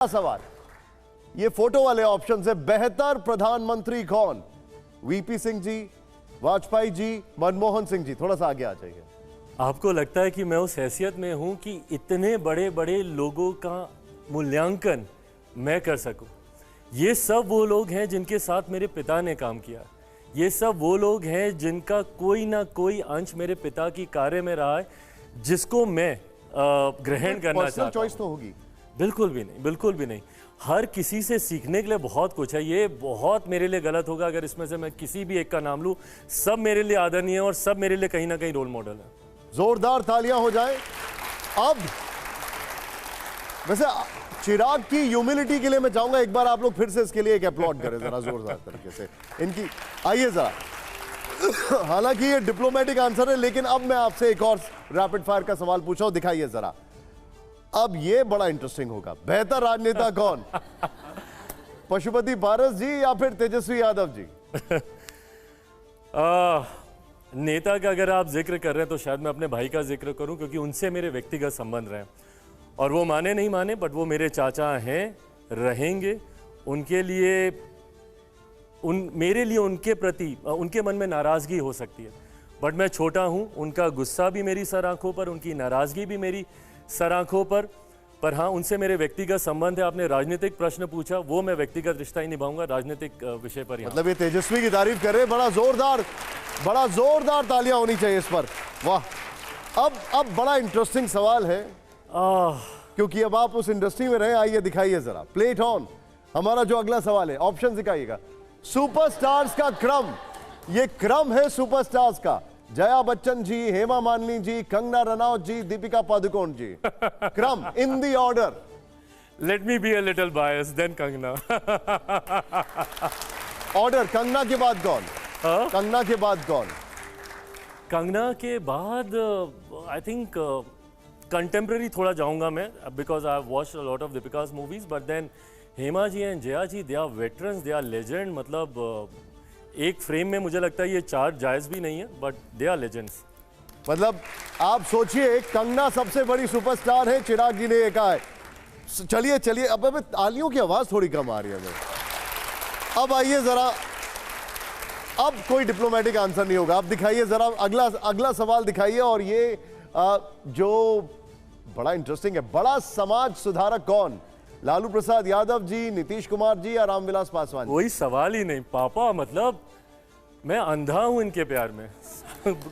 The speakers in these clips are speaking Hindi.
सवाल, ये फोटो वाले ऑप्शन से बेहतर प्रधानमंत्री कौन? वीपी सिंह जी, वाजपेयी जी, मनमोहन सिंह जी? थोड़ा सा आगे आ जाइए। आपको लगता है कि मैं उस हैसियत में हूं कि इतने बड़े बड़े लोगों का मूल्यांकन मैं कर सकूं? ये सब वो लोग हैं जिनके साथ मेरे पिता ने काम किया। ये सब वो लोग हैं जिनका कोई ना कोई अंश मेरे पिता की कार्य में रहा है, जिसको मैं ग्रहण करना चाहता हूं। चॉइस तो होगी? बिल्कुल भी नहीं, बिल्कुल भी नहीं। हर किसी से सीखने के लिए बहुत कुछ है। ये बहुत मेरे लिए गलत होगा अगर इसमें से मैं किसी भी एक का नाम लूं। सब मेरे लिए आदरणीय है और सब मेरे लिए कहीं ना कहीं रोल मॉडल है। जोरदार तालियां हो जाए। अब वैसे चिराग की ह्यूमिलिटी के लिए मैं चाहूंगा एक बार आप लोग फिर से इसके लिए एक अपलॉड करें जरा जोरदार तरीके से इनकी। आइए जरा। हालांकि ये डिप्लोमेटिक आंसर है, लेकिन अब मैं आपसे एक और रैपिड फायर का सवाल पूछा हूं, दिखाइए जरा। अब ये बड़ा इंटरेस्टिंग होगा। बेहतर राजनेता कौन? पशुपति पारस जी या फिर तेजस्वी यादव जी? नेता का अगर आप जिक्र कर रहे हैं तो शायद मैं अपने भाई का जिक्र करूं, क्योंकि उनसे मेरे व्यक्तिगत संबंध रहे और वो माने नहीं माने बट वो मेरे चाचा हैं, रहेंगे। उनके लिए मेरे लिए उनके प्रति उनके मन में नाराज़गी हो सकती है, बट मैं छोटा हूं। उनका गुस्सा भी मेरी सर आंखों पर, उनकी नाराज़गी भी मेरी सर आंखों पर हाँ, उनसे मेरे व्यक्तिगत संबंध है। आपने राजनीतिक प्रश्न पूछा, वो मैं व्यक्तिगत रिश्ता ही निभाऊंगा, राजनीतिक विषय पर। मतलब ये तेजस्वी की तारीफ कर रहे हैं। बड़ा जोरदार तालियां होनी चाहिए इस पर। वाह। अब बड़ा इंटरेस्टिंग सवाल है, क्योंकि अब आप उस इंडस्ट्री में रहे। आइए दिखाइए जरा, प्लेट ऑन। हमारा जो अगला सवाल है, ऑप्शन दिखाइएगा। सुपरस्टार्स का क्रम, ये क्रम है सुपरस्टार्स का। जया बच्चन जी, हेमा मालिनी जी, कंगना रनौत जी, दीपिका पादुकोण जी। क्रम in the order. Let me be a little bias, then Kangana. Order, Kangana के बाद कौन? कंगना के बाद कौन? कंगना के बाद आई थिंक कंटेम्प्रेरी थोड़ा जाऊंगा मैं, because I have watched a lot of Deepika's movies, but then Hema ji and Jaya ji, they are veterans, they are legend. मतलब एक फ्रेम में मुझे लगता है ये चार जायज भी नहीं है, बट दे आर लेजेंड्स। मतलब आप सोचिए, कंगना सबसे बड़ी सुपरस्टार है, चिराग जी ने ये कहा है। चलिए अब तालियों की आवाज थोड़ी कम आ रही है हमें। अब आइए जरा, अब कोई डिप्लोमेटिक आंसर नहीं होगा। अब दिखाइए जरा अगला सवाल दिखाइए। और ये जो बड़ा इंटरेस्टिंग है, बड़ा समाज सुधारक कौन? लालू प्रसाद यादव जी, नीतीश कुमार जी या रामविलास पासवान? कोई सवाल ही नहीं पापा। मतलब मैं अंधा हूं इनके प्यार में।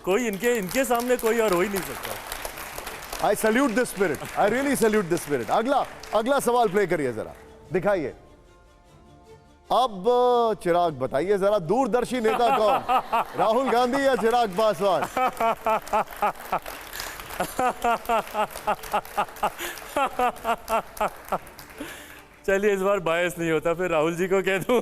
कोई इनके सामने कोई और हो ही नहीं सकता। I salute the spirit, I really salute the spirit. अगला सवाल प्ले करिए जरा, दिखाइए। अब चिराग बताइए जरा, दूरदर्शी नेता कौन? राहुल गांधी या चिराग पासवान? चलिए इस बार बायस नहीं होता, फिर राहुल जी को कह दूं।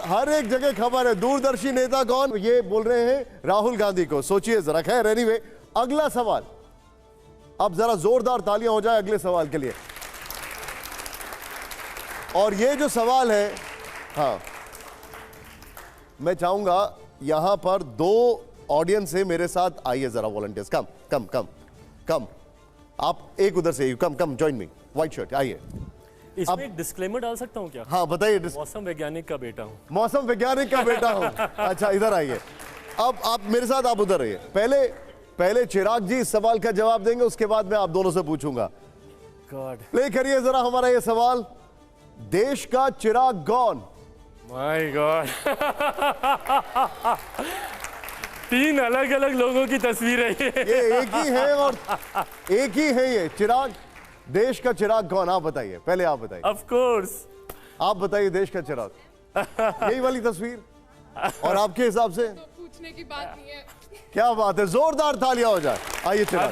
हर एक जगह खबर है, दूरदर्शी नेता कौन? ये बोल रहे हैं राहुल गांधी को। सोचिए जरा। खैर एनीवे, अगला सवाल। अब जरा जोरदार तालियां हो जाए अगले सवाल के लिए। और ये जो सवाल है, हाँ, मैं चाहूंगा यहां पर दो ऑडियंस है मेरे साथ। आइए जरा वॉलंटियर्स, कम। आप एक उधर से, come join me, white shirt. आइए। इसमें एक डिस्क्लेमर डाल सकता हूं क्या? हाँ बताइए। मौसम वैज्ञानिक का बेटा हूं। मौसम वैज्ञानिक का बेटा हूं। अच्छा, इधर आइए। अब आप मेरे साथ, आप उधर रहिए। पहले चिराग जी इस सवाल का जवाब देंगे, उसके बाद मैं आप दोनों से पूछूंगा। गॉड। प्ले करिए जरा हमारा ये सवाल। देश का चिराग कौन? My God. तीन अलग अलग लोगों की तस्वीर है ये एक ही है, और एक ही है ये चिराग। देश का चिराग कौन? आप बताइए, पहले आप बताइए। Of course. आप बताइए देश का चिराग। यही वाली तस्वीर? और आपके हिसाब से? पूछने की बात नहीं है। क्या बात है, जोरदार तालियां हो जाए। आइए चिराग।